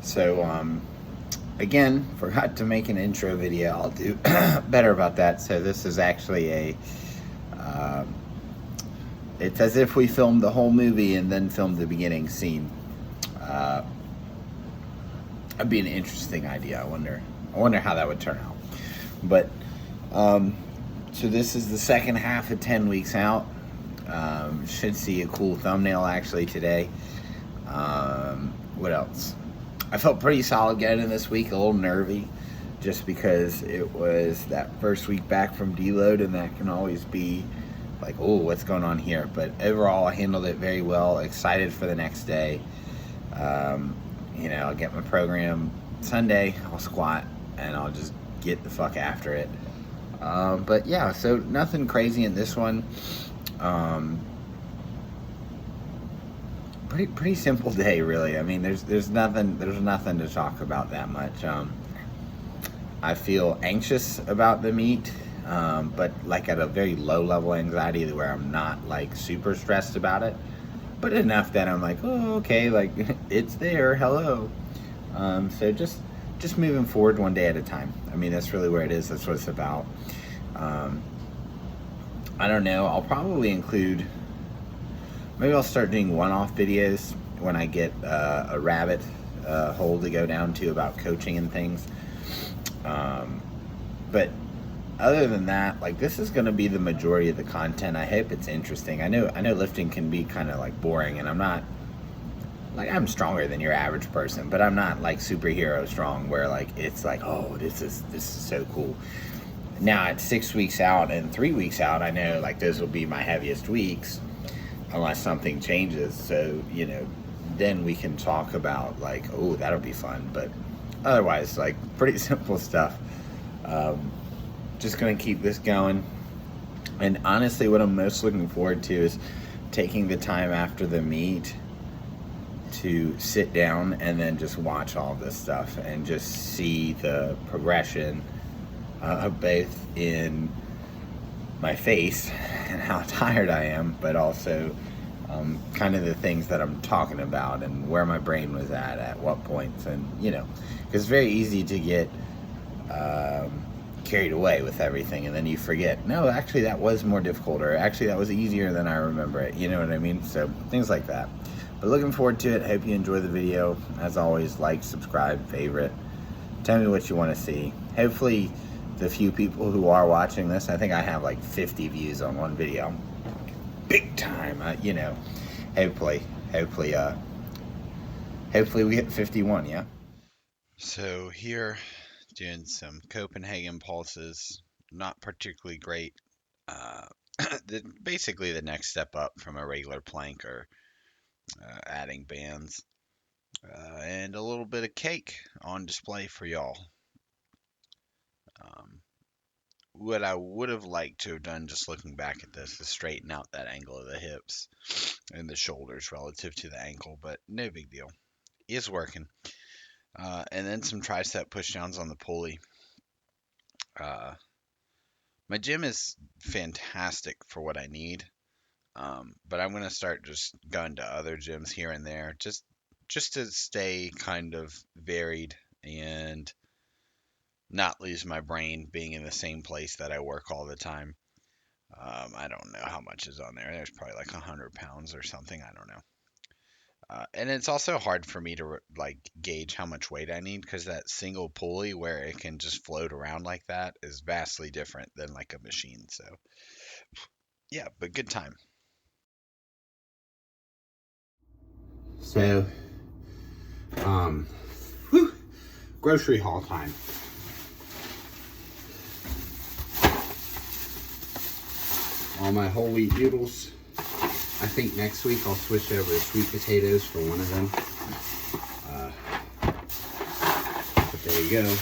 So, again, forgot to make an intro video. I'll do better about that. So this is actually um, it's as if we filmed the whole movie and then filmed the beginning scene. Uh, that'd be an interesting idea. I wonder how that would turn out. But, so this is the second half of 10 weeks out. Should see a cool thumbnail actually today. What else? I felt pretty solid getting in this week, a little nervy, just because it was that first week back from deload, and that can always be like, oh, what's going on here? But overall, I handled it very well. Excited for the next day. I'll get my program Sunday. I'll squat, and I'll just get the fuck after it. But yeah, so nothing crazy in this one. Pretty simple day, really. I mean, there's nothing to talk about that much. I feel anxious about the meet, but like at a very low level anxiety where I'm not like super stressed about it, but enough that I'm like, oh, okay, like it's there, hello. So just moving forward one day at a time. I mean, that's really where it is. That's what it's about. I don't know. I'll probably include. Maybe I'll start doing one-off videos when I get a rabbit hole to go down to about coaching and things. But other than that, like, this is going to be the majority of the content. I hope it's interesting. I know lifting can be kind of like boring, and I'm not like, I'm stronger than your average person, but I'm not like superhero strong where like it's like, oh, this is so cool. Now at 6 weeks out and 3 weeks out, I know like those will be my heaviest weeks. Unless something changes, so then we can talk about like, oh, that'll be fun. But otherwise, like, pretty simple stuff. Just gonna keep this going, and honestly, what I'm most looking forward to is taking the time after the meet to sit down and then just watch all this stuff and just see the progression, both in my face and how tired I am, but also kind of the things that I'm talking about and where my brain was at what points, and because it's very easy to get carried away with everything, and then you forget, no, actually that was more difficult, or actually that was easier than I remember it, you know what I mean? So things like that. But looking forward to it. Hope you enjoy the video. As always, like, subscribe, favorite, tell me what you want to see. Hopefully the few people who are watching this, I think I have like 50 views on one video, big time. Hopefully we hit 51. Yeah. So here, doing some Copenhagen pulses, not particularly great. Basically the next step up from a regular plank, or adding bands, and a little bit of cake on display for y'all. What I would have liked to have done, just looking back at this, is straighten out that angle of the hips and the shoulders relative to the ankle, but no big deal. It's working. And then some tricep pushdowns on the pulley. My gym is fantastic for what I need, but I'm going to start just going to other gyms here and there, just to stay kind of varied and not lose my brain being in the same place that I work all the time. I don't know how much is on there. There's probably like 100 pounds or something. I don't know. And it's also hard for me to like gauge how much weight I need, because that single pulley where it can just float around like that is vastly different than like a machine. So yeah, but good time. So, grocery haul time. All my whole wheat noodles. I think next week I'll switch over to sweet potatoes for one of them. But there you go.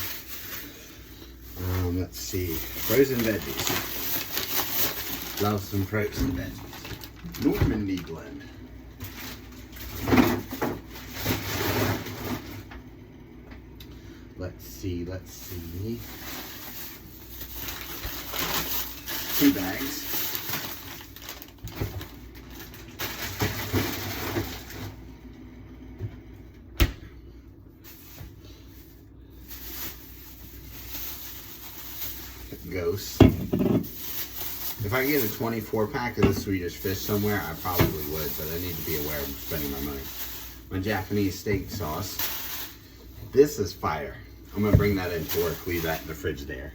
Let's see. Frozen veggies. Love some frozen veggies. Normandy blend. Let's see. 2 bags. ghosts. If I get a 24-pack of the Swedish fish somewhere, I probably would, but I need to be aware of spending my money. My Japanese steak sauce. This is fire. I'm going to bring that in for work, leave that in the fridge there.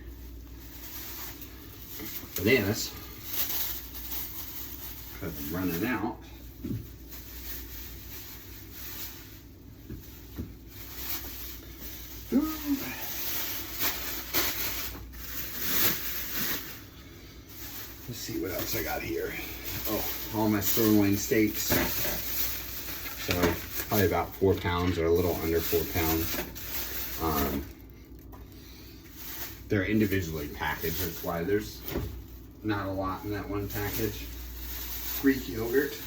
Bananas. Because I'm running out. Let's see what else I got here. Oh, all my sirloin steaks. So probably about 4 pounds or a little under 4 pounds. They're individually packaged. That's why there's not a lot in that one package. Greek yogurt.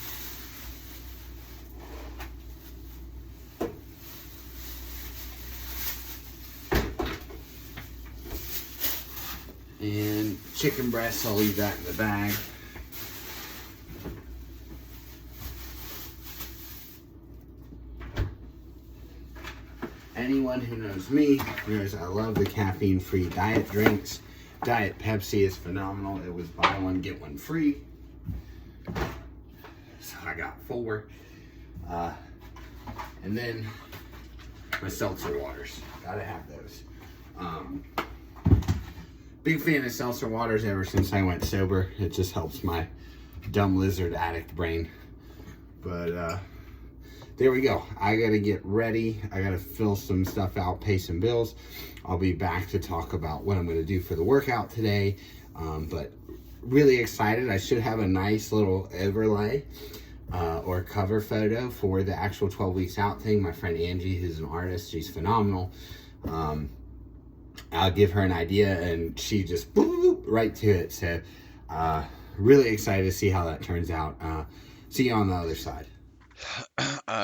And chicken breasts, I'll leave that in the bag. Anyone who knows me knows I love the caffeine-free diet drinks. Diet Pepsi is phenomenal. It was buy one, get one free. So I got 4. And then my seltzer waters. Gotta have those. Big fan of seltzer waters ever since I went sober. It just helps my dumb lizard addict brain. But there we go. I gotta get ready. I gotta fill some stuff out, pay some bills. I'll be back to talk about what I'm gonna do for the workout today. But really excited. I should have a nice little overlay or cover photo for the actual 12 weeks out thing. My friend Angie, who's an artist, she's phenomenal. I'll give her an idea and she just boop, right to it. So really excited to see how that turns out. See you on the other side.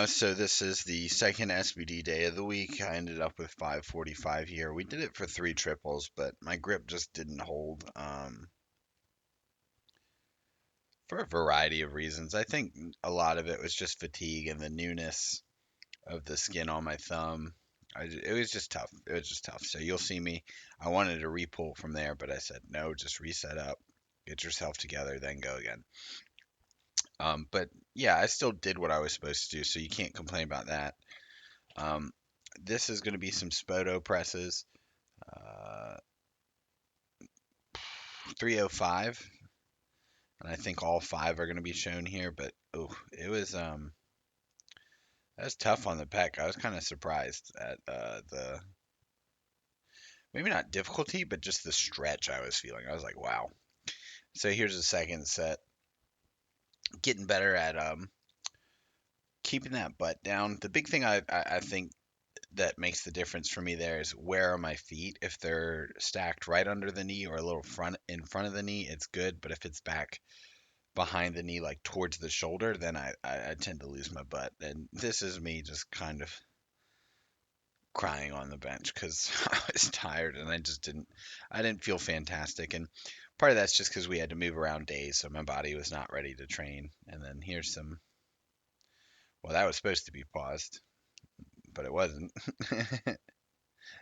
So this is the second SBD day of the week. I ended up with 545 here. We did it for 3 triples, but my grip just didn't hold for a variety of reasons. I think a lot of it was just fatigue and the newness of the skin on my thumb. It was just tough. It was just tough. So you'll see me. I wanted to re-pull from there, but I said, no, just reset up, get yourself together, then go again. But yeah, I still did what I was supposed to do, so you can't complain about that. This is going to be some Spoto presses, 305, and I think all 5 are going to be shown here. But oh, it was that was tough on the pec. I was kind of surprised at the maybe not difficulty, but just the stretch I was feeling. I was like, wow. So here's the second set. Getting better at keeping that butt down. The big thing I think that makes the difference for me there is where are my feet. If they're stacked right under the knee or a little in front of the knee, it's good. But if it's back behind the knee, like towards the shoulder, then I tend to lose my butt. And this is me just kind of crying on the bench because I was tired and I didn't feel fantastic. And part of that's just because we had to move around days, so my body was not ready to train. And then here's some, well, that was supposed to be paused, but it wasn't.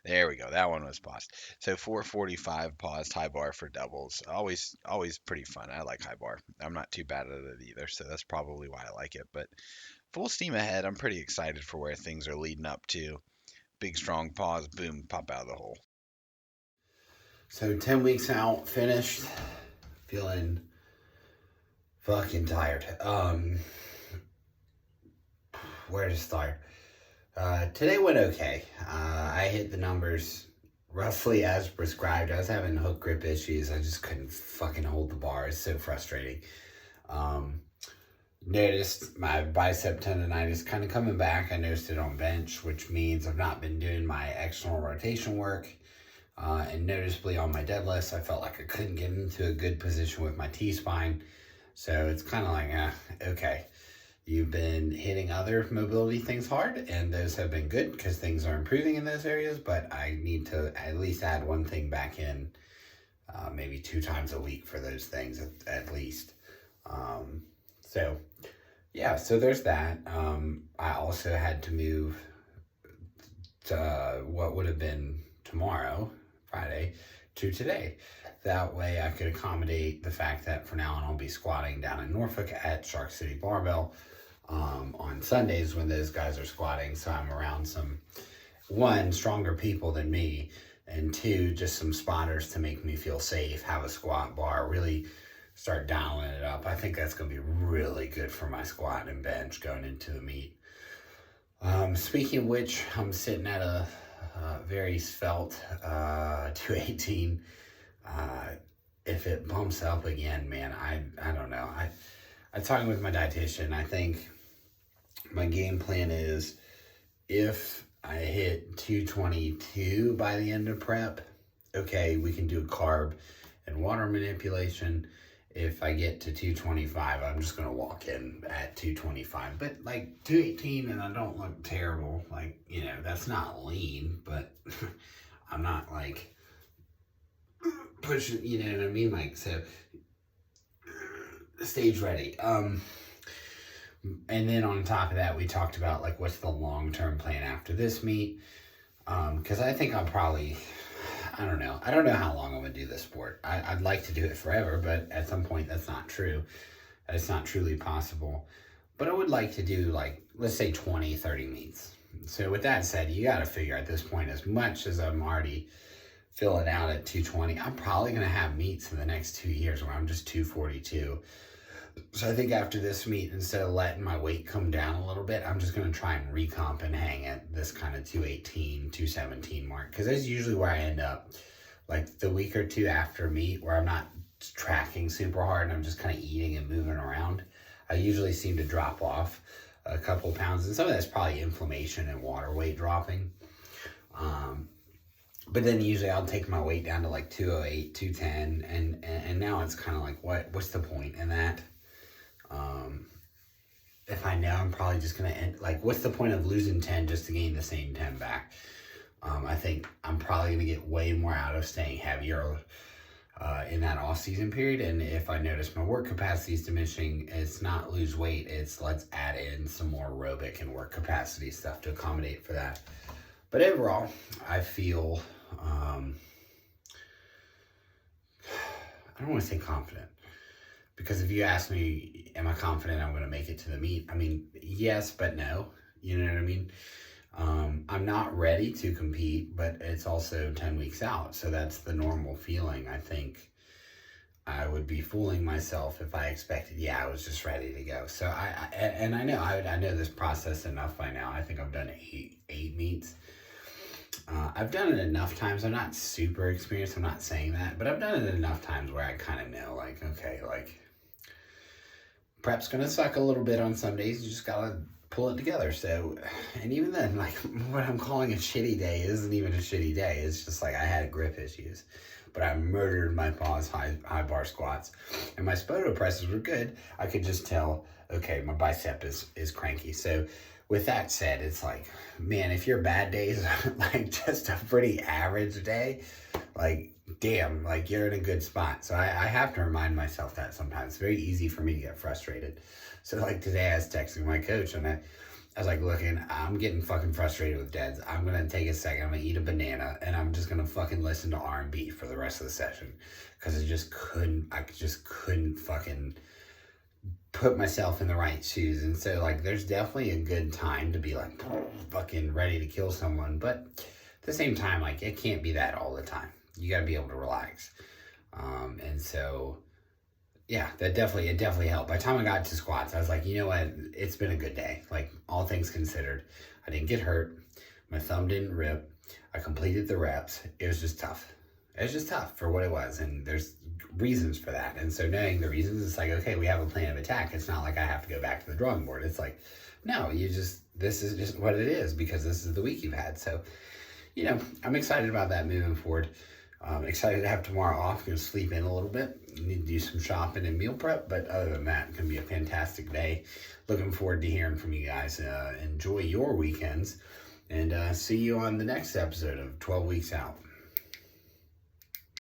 There we go. That one was paused. So 445 paused high bar for doubles. Always pretty fun. I like high bar. I'm not too bad at it either, so that's probably why I like it. But full steam ahead. I'm pretty excited for where things are leading up to. Big strong pause, boom, pop out of the hole. So 10 weeks out, finished. Feeling fucking tired. Where to start? Today went okay. I hit the numbers roughly as prescribed. I was having hook grip issues. I just couldn't fucking hold the bar. It's so frustrating. Noticed my bicep tendonitis kind of coming back. I noticed it on bench, which means I've not been doing my external rotation work. And noticeably on my deadlifts, I felt like I couldn't get into a good position with my T-spine. So it's kind of like, okay. You've been hitting other mobility things hard, and those have been good because things are improving in those areas, but I need to at least add one thing back in, maybe 2 times a week for those things at least. So there's that. I also had to move to what would have been tomorrow Friday to today. That way I could accommodate the fact that from now on I'll be squatting down in Norfolk at Shark City Barbell on Sundays when those guys are squatting. So I'm around some, one, stronger people than me, and two, just some spotters to make me feel safe, have a squat bar, really start dialing it up. I think that's going to be really good for my squat and bench going into the meet. Speaking of which, I'm sitting at a very svelte 218. If it bumps up again, man, I don't know. I'm talking with my dietitian. I think my game plan is if I hit 222 by the end of prep, okay, we can do carb and water manipulation. If I get to 225, I'm just going to walk in at 225. But like 218 and I don't look terrible. Like, you know, that's not lean, but I'm not like pushing, you know what I mean? Like, so stage ready. And then on top of that, we talked about like what's the long-term plan after this meet. Because I think I'll probably, I don't know how long I'm going to do this sport. I'd like to do it forever, but at some point that's not true. It's not truly possible. But I would like to do like, let's say 20, 30 meets. So with that said, you got to figure at this point, as much as I'm already filling out at 220, I'm probably going to have meets in the next 2 years where I'm just 242. So I think after this meet, instead of letting my weight come down a little bit, I'm just going to try and recomp and hang at this kind of 218, 217 mark. Because that's usually where I end up. Like the week or two after meet where I'm not tracking super hard and I'm just kind of eating and moving around, I usually seem to drop off a couple pounds. And some of that's probably inflammation and water weight dropping. But then usually I'll take my weight down to like 208, 210. And now it's kind of like, what's the point in that? If I know I'm probably just going to end, like, what's the point of losing 10 just to gain the same 10 back? I think I'm probably going to get way more out of staying heavier in that off-season period. And if I notice my work capacity is diminishing, it's not lose weight, it's let's add in some more aerobic and work capacity stuff to accommodate for that. But overall, I feel, I don't want to say confident. Because if you ask me, am I confident I'm going to make it to the meet? I mean, yes, but no. You know what I mean? I'm not ready to compete, but it's also 10 weeks out. So that's the normal feeling. I think I would be fooling myself if I expected, I was just ready to go. So I know this process enough by now. I think I've done eight meets. I've done it enough times. I'm not super experienced. I'm not saying that, but I've done it enough times where I kind of know, like, okay, like, prep's going to suck a little bit on some days. You just got to pull it together. So, and even then, like, what I'm calling a shitty day isn't even a shitty day. It's just like I had grip issues, but I murdered my pause high bar squats, and my spoto presses were good. I could just tell, okay, my bicep is cranky. So with that said, it's like, man, if your bad days are like just a pretty average day, like, damn, like you're in a good spot. So I have to remind myself that sometimes. It's very easy for me to get frustrated. So like today I was texting my coach and I was like, looking, I'm getting fucking frustrated with deads. I'm going to take a second, I'm going to eat a banana, and I'm just going to fucking listen to R&B for the rest of the session. Because I just couldn't fucking put myself in the right shoes. And so like there's definitely a good time to be like fucking ready to kill someone, but at the same time, like it can't be that all the time. You got to be able to relax. And so yeah, it definitely helped. By the time I got to squats, I was like, you know what, it's been a good day. Like all things considered, I didn't get hurt, my thumb didn't rip, I completed the reps. It was just tough. It was just tough for what it was, and there's reasons for that. And so knowing the reasons, it's like, okay, we have a plan of attack. It's not like I have to go back to the drawing board. It's like, no, this is just what it is because this is the week you've had. So, you know, I'm excited about that moving forward. I'm excited to have tomorrow off. Going to sleep in a little bit. Need to do some shopping and meal prep, but other than that, it's going to be a fantastic day. Looking forward to hearing from you guys. Enjoy your weekends, and see you on the next episode of 12 Weeks Out.